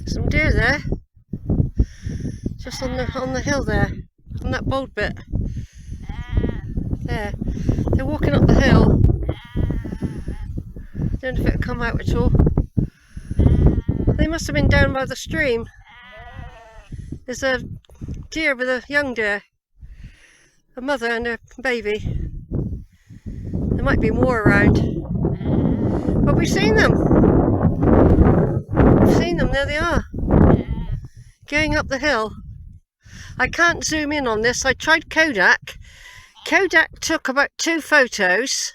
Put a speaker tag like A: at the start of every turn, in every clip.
A: Some deer there, just on the hill there, on that bold bit. There, they're walking up the hill. Don't know if it'll come out at all. They must have been down by the stream. There's a deer with a young deer, a mother and a baby. There might be more around, but we've seen them. We've seen them, there they are, going up the hill. I can't zoom in on this. I tried Kodak. Kodak took about 2 photos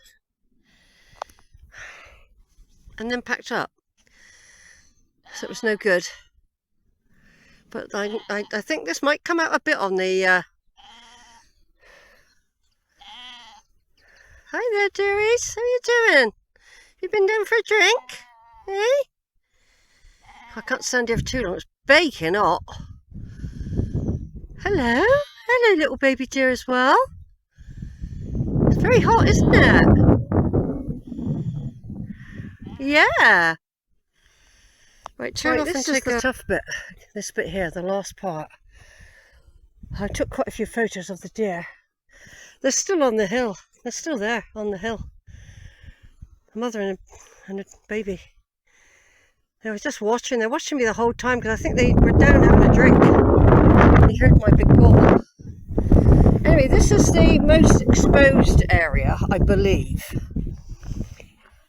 A: and then packed up, so it was no good. But I think this might come out a bit on the Hi there, dearies. How you doing? You been down for a drink? Eh? I can't stand here for too long. It's baking hot. Hello. Hello, little baby deer as well. It's very hot, isn't it? Yeah. Right, turn off and take the tough bit. This bit here, the last part. I took quite a few photos of the deer. They're still on the hill. They're still there on the hill. A mother and a baby. They were just watching. They're watching me the whole time because I think they were down having a drink. They heard my big gobble. Anyway, this is the most exposed area, I believe.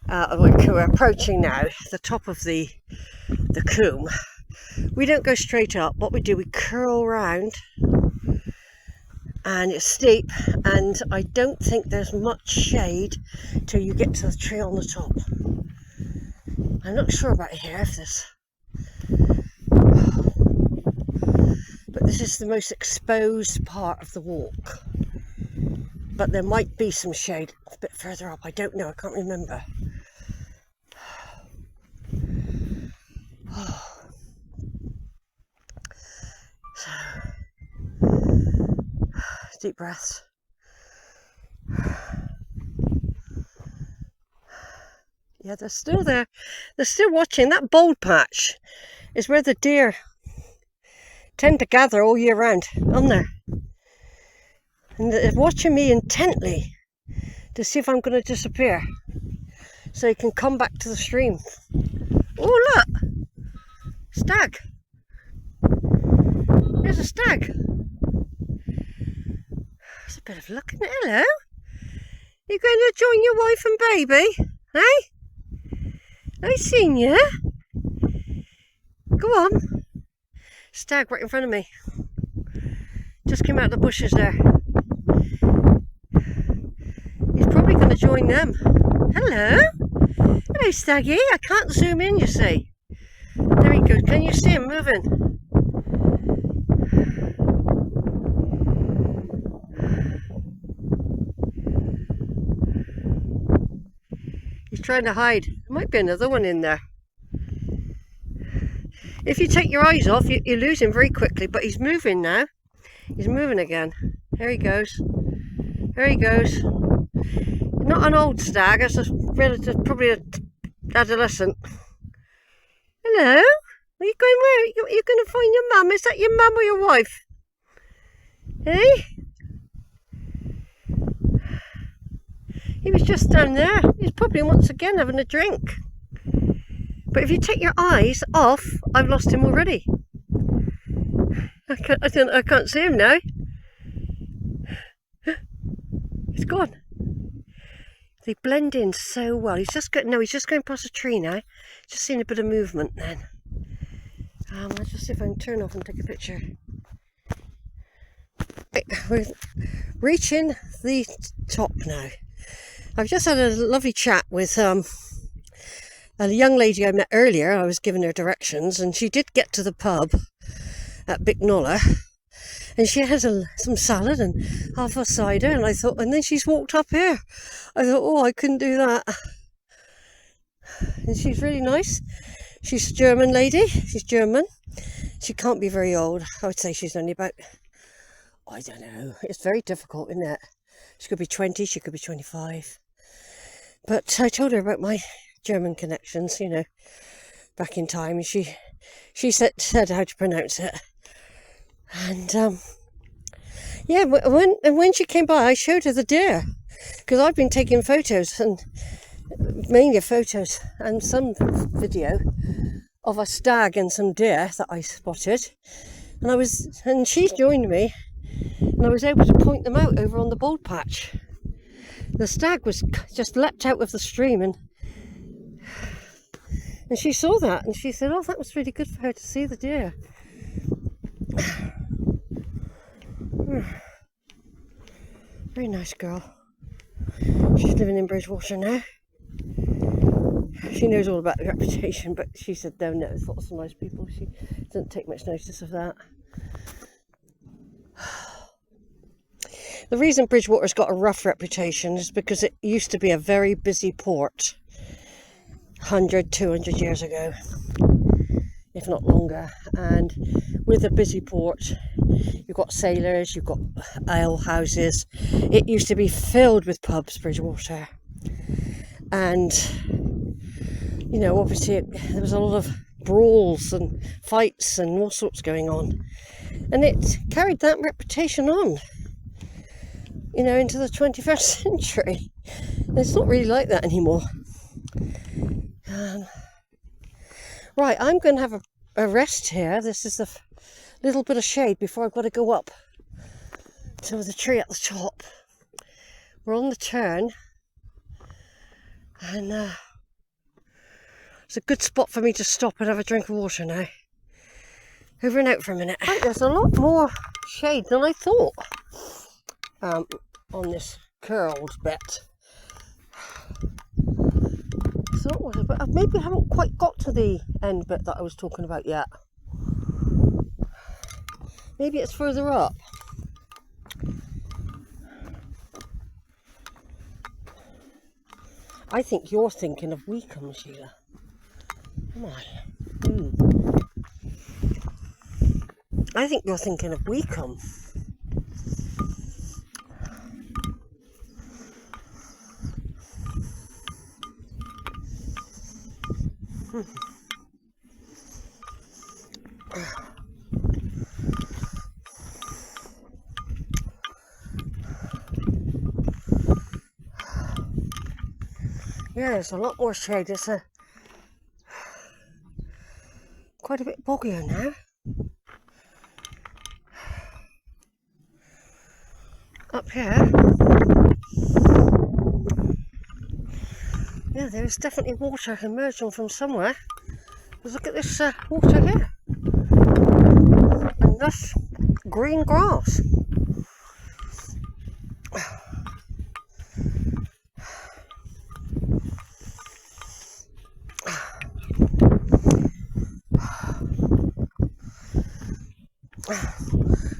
A: We're approaching now the top of the combe. We don't go straight up. What we do, we curl round. And it's steep, and I don't think there's much shade till you get to the tree on the top. I'm not sure about here if there's, but this is the most exposed part of the walk. But there might be some shade a bit further up. I don't know. I can't remember. So. Deep breaths. Yeah, they're still there. They're still watching. That bold patch is where the deer tend to gather all year round, on there. And they're watching me intently to see if I'm going to disappear, so they can come back to the stream. Oh, look! Stag! There's a stag. It's a bit of luck, isn't it? Hello? You going to join your wife and baby? Hey? I seen you. Go on. Stag right in front of me. Just came out of the bushes there. He's probably going to join them. Hello? Hello, Staggy. I can't zoom in, you see. There he goes. Can you see him moving? He's trying to hide. There might be another one in there. If you take your eyes off, you lose him very quickly, but he's moving now. He's moving again. There he goes. There he goes. Not an old stag, it's a relative, probably an adolescent. Hello? Are you going where? You're going to find your mum? Is that your mum or your wife? Hey? He was just down there. He's probably once again having a drink. But if you take your eyes off, I've lost him already. I can't see him now. He's gone. They blend in so well. He's just going past a tree now. Just seeing a bit of movement then. I'll just see if I can turn off and take a picture. Right, we're reaching the top now. I've just had a lovely chat with a young lady I met earlier. I was giving her directions, and she did get to the pub at Bicknoller, and she had some salad and half a cider, and I thought, and then she's walked up here. I thought, oh, I couldn't do that. And she's really nice. She's a German lady. She's German. She can't be very old. I would say she's only about, I don't know. It's very difficult, isn't it? She could be 20, she could be 25. But I told her about my German connections, you know, back in time. And she she said how to pronounce it. And yeah, when she came by, I showed her the deer, because I've been taking photos, and mainly photos and some video of a stag and some deer that I spotted, and she joined me, and I was able to point them out over on the bald patch. The stag was just leapt out of the stream, and she saw that, and she said, oh, that was really good for her to see the deer. Very nice girl. She's living in Bridgewater now. She knows all about the reputation, but she said no, there's lots of nice people. She doesn't take much notice of that. The reason Bridgewater's got a rough reputation is because it used to be a very busy port 100, 200 years ago, if not longer. And with a busy port, you've got sailors, you've got ale houses. It used to be filled with pubs, Bridgewater. And, you know, obviously there was a lot of brawls and fights and all sorts going on. And it carried that reputation on, you know, into the 21st century. And it's not really like that anymore. Right, I'm going to have a rest here. This is a little bit of shade before I've got to go up to the tree at the top. We're on the turn, and it's a good spot for me to stop and have a drink of water now. Over and out for a minute. Right, there's a lot more shade than I thought on this curled bit. But maybe I haven't quite got to the end bit that I was talking about yet. Maybe it's further up. I think you're thinking of Weacombe, Sheila. Come on. I think you're thinking of Weacombe. Yeah, there's a lot more shade. It's quite a bit boggier now. Up here, yeah, there's definitely water emerging from somewhere. Because look at this water here, and this green grass.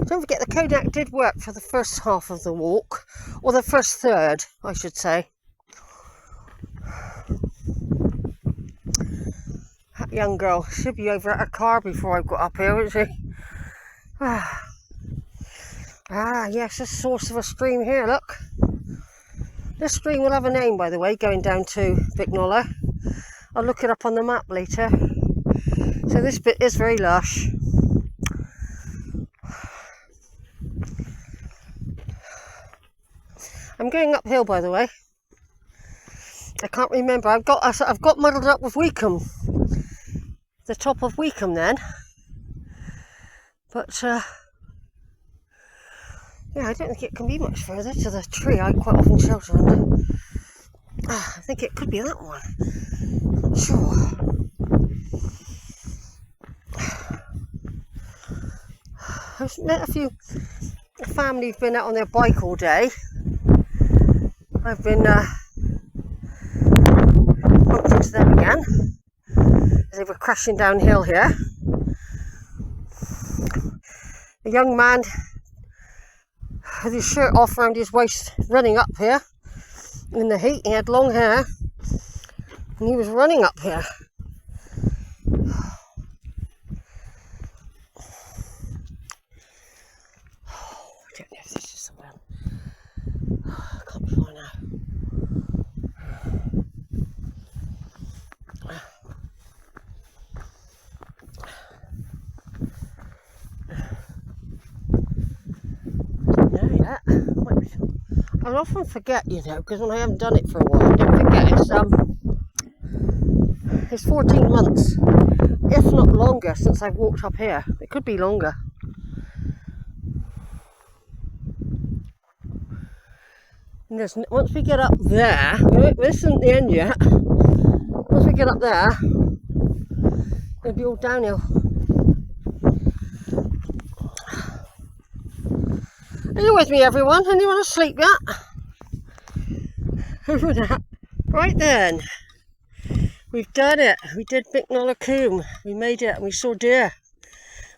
A: Don't forget, the Kodak did work for the first half of the walk, or the first third, I should say. That young girl should be over at her car before I got up here, isn't she? Yes, this source of a stream here, look. This stream will have a name, by the way, going down to Bicknoller. I'll look it up on the map later. So this bit is very lush. I'm going uphill, by the way. I can't remember. I've got muddled up with Weacombe, the top of Weacombe then. But yeah, I don't think it can be much further to the tree I quite often shelter under. I think it could be that one. Not sure. I've met a few family who've been out on their bike all day. I've been bumped into them again as they were crashing downhill here. A young man with his shirt off around his waist running up here in the heat. He had long hair and he was running up here. I don't know if this is the one. I can't be far now. I often forget, you know, because when I haven't done it for a while, I don't forget it's 14 months, if not longer, since I've walked up here. It could be longer. And once we get up there, this isn't the end yet. Once we get up there, it'll be all downhill. Are you with me, everyone? Anyone asleep yet? Over that. Right then, we've done it. We did Bicknoller Combe. We made it and we saw deer.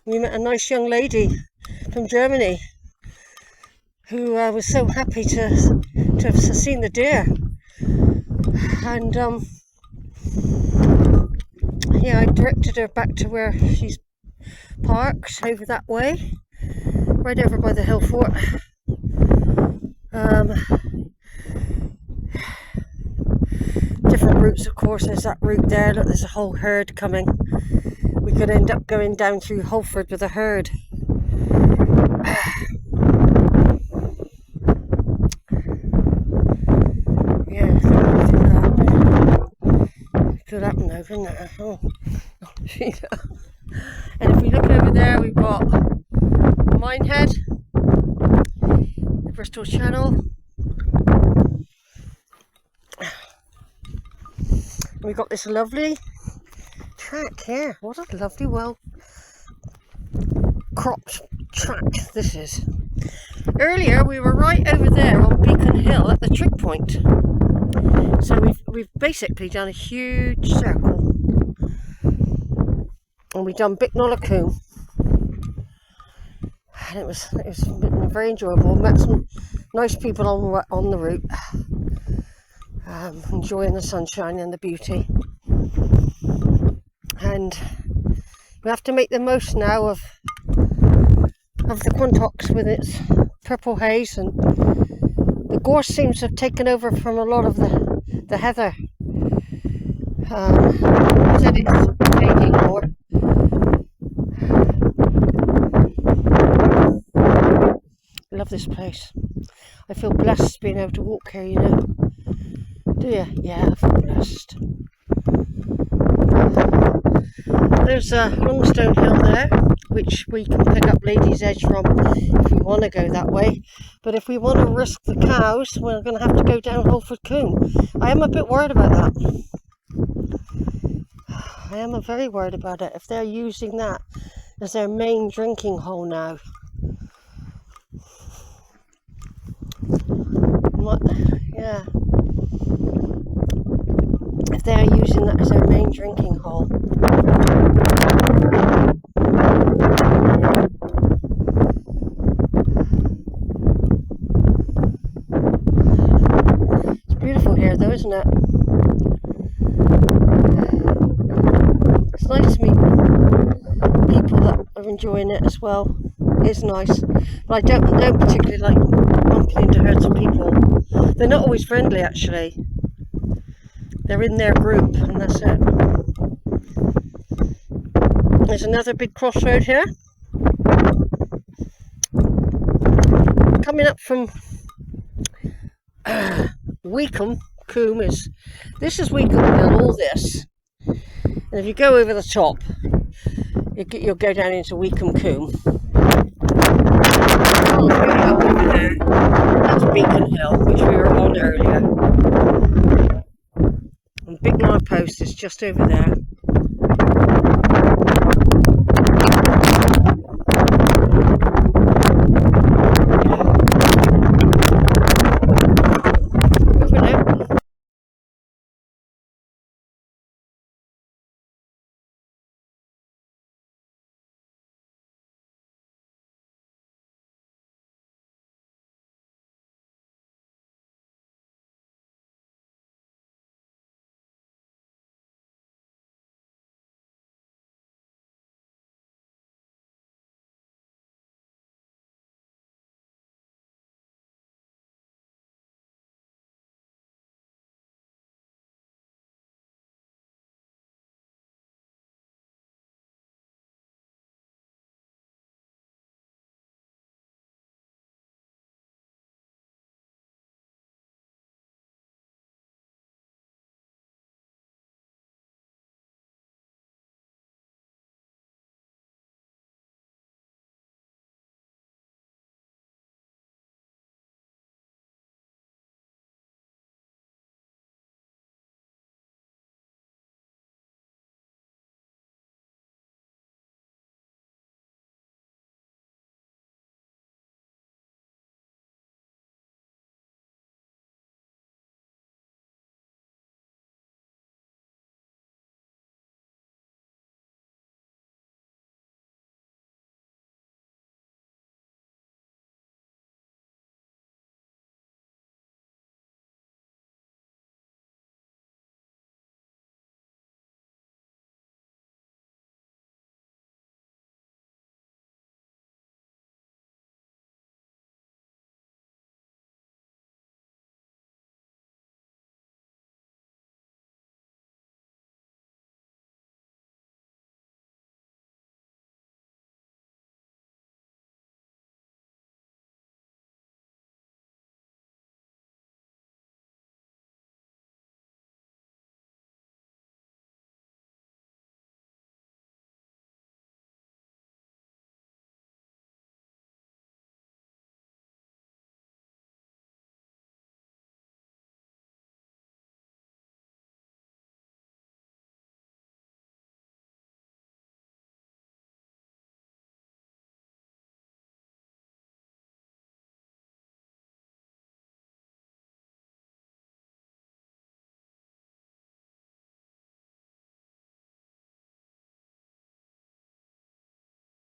A: We met a nice young lady from Germany who was so happy to have seen the deer. And yeah, I directed her back to where she's parked, over that way, right over by the hill fort. Different routes, of course. There's that route there. Look, there's a whole herd coming. We could end up going down through Holford with a herd. Yeah, could happen though, couldn't it? Oh. And if we look over there, we've got Minehead, the Bristol Channel. And we've got this lovely track here. What a lovely, well cropped track this is. Earlier we were right over there on Beacon Hill at the trig point. So we've basically done a huge circle. And we've done Bicknoller Combe. And it was very enjoyable. Met some nice people on the route. Enjoying the sunshine and the beauty. And we have to make the most now of the Quantocks with its purple haze, and the gorse seems to have taken over from a lot of the heather. Said it's taking more. I love this place. I feel blessed being able to walk here, you know. Do you? Yeah, I feel blessed. There's a Longstone Hill there, which we can pick up Lady's Edge from if we want to go that way. But if we want to risk the cows, we're going to have to go down Holford Combe. I am a bit worried about that. I am very worried about it. If they're using that as their main drinking hole now. Yeah. If they're using that as their main drinking hole. It's beautiful here though, isn't it? It's nice to meet people that are enjoying it as well. It is nice. But I don't particularly like bumping into herds of people. They're not always friendly actually. They're in their group and that's it. There's another big crossroad here. Coming up from Combe this is Combe Hill, all this. And if you go over the top, you'll go down into Combe. Over there, that's Beacon Hill, which we were on earlier. And Bicknoller Post is just over there.